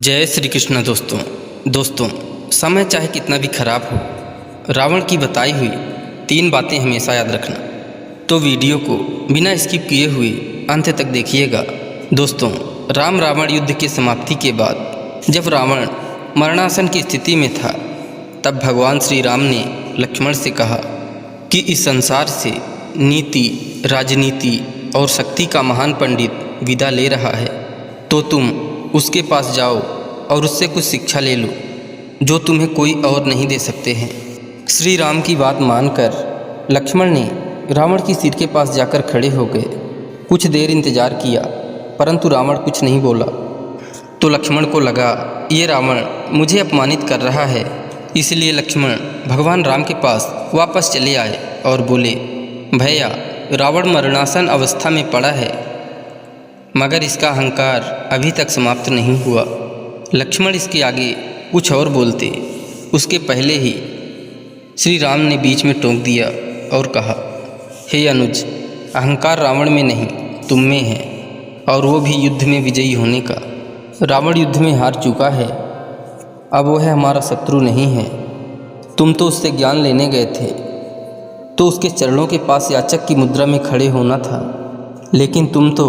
जय श्री कृष्ण। दोस्तों समय चाहे कितना भी खराब हो, रावण की बताई हुई 3 बातें हमेशा याद रखना। तो वीडियो को बिना स्किप किए हुए अंत तक देखिएगा। दोस्तों, राम रावण युद्ध की समाप्ति के बाद जब रावण मरणासन की स्थिति में था, तब भगवान श्री राम ने लक्ष्मण से कहा कि इस संसार से नीति, राजनीति और शक्ति का महान पंडित विदा ले रहा है, तो तुम उसके पास जाओ और उससे कुछ शिक्षा ले लो जो तुम्हें कोई और नहीं दे सकते हैं। श्री राम की बात मानकर लक्ष्मण ने रावण की सिर के पास जाकर खड़े हो गए। कुछ देर इंतजार किया, परंतु रावण कुछ नहीं बोला। तो लक्ष्मण को लगा ये रावण मुझे अपमानित कर रहा है, इसलिए लक्ष्मण भगवान राम के पास वापस चले आए और बोले, भैया, रावण मरणासन अवस्था में पड़ा है, मगर इसका अहंकार अभी तक समाप्त नहीं हुआ। लक्ष्मण इसके आगे कुछ और बोलते, उसके पहले ही श्री राम ने बीच में टोक दिया और कहा, हे अनुज, अहंकार रावण में नहीं तुम में है, और वो भी युद्ध में विजयी होने का। रावण युद्ध में हार चुका है, अब वह हमारा शत्रु नहीं है। तुम तो उससे ज्ञान लेने गए थे, तो उसके चरणों के पास याचक की मुद्रा में खड़े होना था, लेकिन तुम तो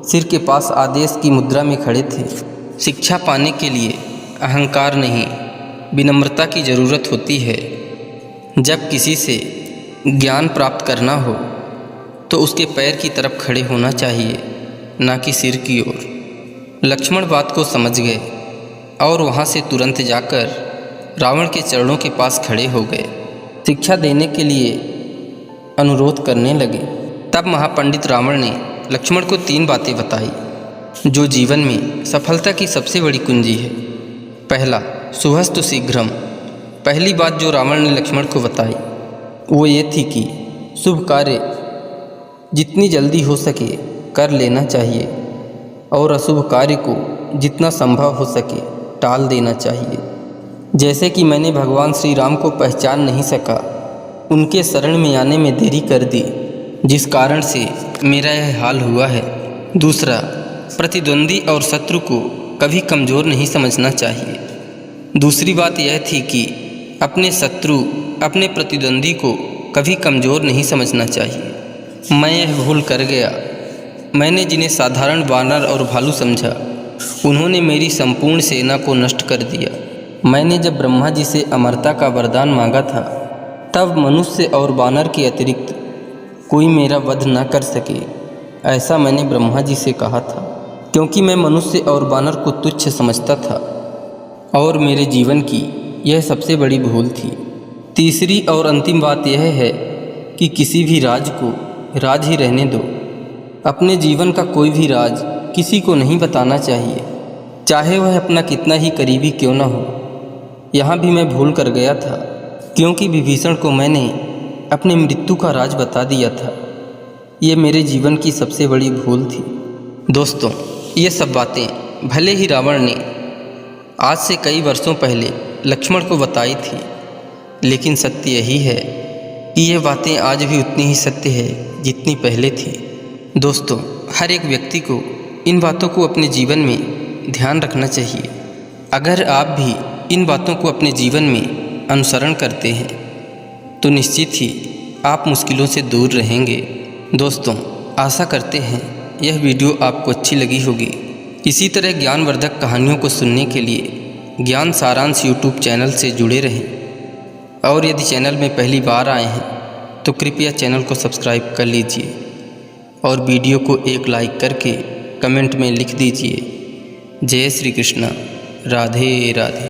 सिर के पास आदेश की मुद्रा में खड़े थे। शिक्षा पाने के लिए अहंकार नहीं, विनम्रता की ज़रूरत होती है। जब किसी से ज्ञान प्राप्त करना हो तो उसके पैर की तरफ खड़े होना चाहिए, ना कि सिर की ओर। लक्ष्मण बात को समझ गए और वहाँ से तुरंत जाकर रावण के चरणों के पास खड़े हो गए, शिक्षा देने के लिए अनुरोध करने लगे। तब महापंडित रावण ने लक्ष्मण को 3 बातें बताई जो जीवन में सफलता की सबसे बड़ी कुंजी है। पहला, शुभस्तु शीघ्रम। पहली बात जो रावण ने लक्ष्मण को बताई वो ये थी कि शुभ कार्य जितनी जल्दी हो सके कर लेना चाहिए और अशुभ कार्य को जितना संभव हो सके टाल देना चाहिए। जैसे कि मैंने भगवान श्री राम को पहचान नहीं सका, उनके शरण में आने में देरी कर दी, जिस कारण से मेरा यह हाल हुआ है। दूसरा, प्रतिद्वंदी और शत्रु को कभी कमज़ोर नहीं समझना चाहिए। दूसरी बात यह थी कि अपने शत्रु, अपने प्रतिद्वंदी को कभी कमज़ोर नहीं समझना चाहिए। मैं यह भूल कर गया। मैंने जिन्हें साधारण वानर और भालू समझा, उन्होंने मेरी संपूर्ण सेना को नष्ट कर दिया। मैंने जब ब्रह्मा जी से अमरता का वरदान मांगा था, तब मनुष्य और वानर के अतिरिक्त कोई मेरा वध न कर सके, ऐसा मैंने ब्रह्मा जी से कहा था, क्योंकि मैं मनुष्य और वानर को तुच्छ समझता था और मेरे जीवन की यह सबसे बड़ी भूल थी। तीसरी और अंतिम बात यह है कि किसी भी राज को राज ही रहने दो। अपने जीवन का कोई भी राज किसी को नहीं बताना चाहिए, चाहे वह अपना कितना ही करीबी क्यों न हो। यहाँ भी मैं भूल कर गया था, क्योंकि विभीषण को मैंने अपने मृत्यु का राज बता दिया था। ये मेरे जीवन की सबसे बड़ी भूल थी। दोस्तों, ये सब बातें भले ही रावण ने आज से कई वर्षों पहले लक्ष्मण को बताई थी, लेकिन सत्य यही है कि ये बातें आज भी उतनी ही सत्य है जितनी पहले थी। दोस्तों, हर एक व्यक्ति को इन बातों को अपने जीवन में ध्यान रखना चाहिए। अगर आप भी इन बातों को अपने जीवन में अनुसरण करते हैं तो निश्चित ही आप मुश्किलों से दूर रहेंगे। दोस्तों, आशा करते हैं यह वीडियो आपको अच्छी लगी होगी। इसी तरह ज्ञानवर्धक कहानियों को सुनने के लिए ज्ञान सारांश यूट्यूब चैनल से जुड़े रहें। और यदि चैनल में पहली बार आए हैं तो कृपया चैनल को सब्सक्राइब कर लीजिए और वीडियो को एक लाइक करके कमेंट में लिख दीजिए, जय श्री कृष्ण, राधे राधे।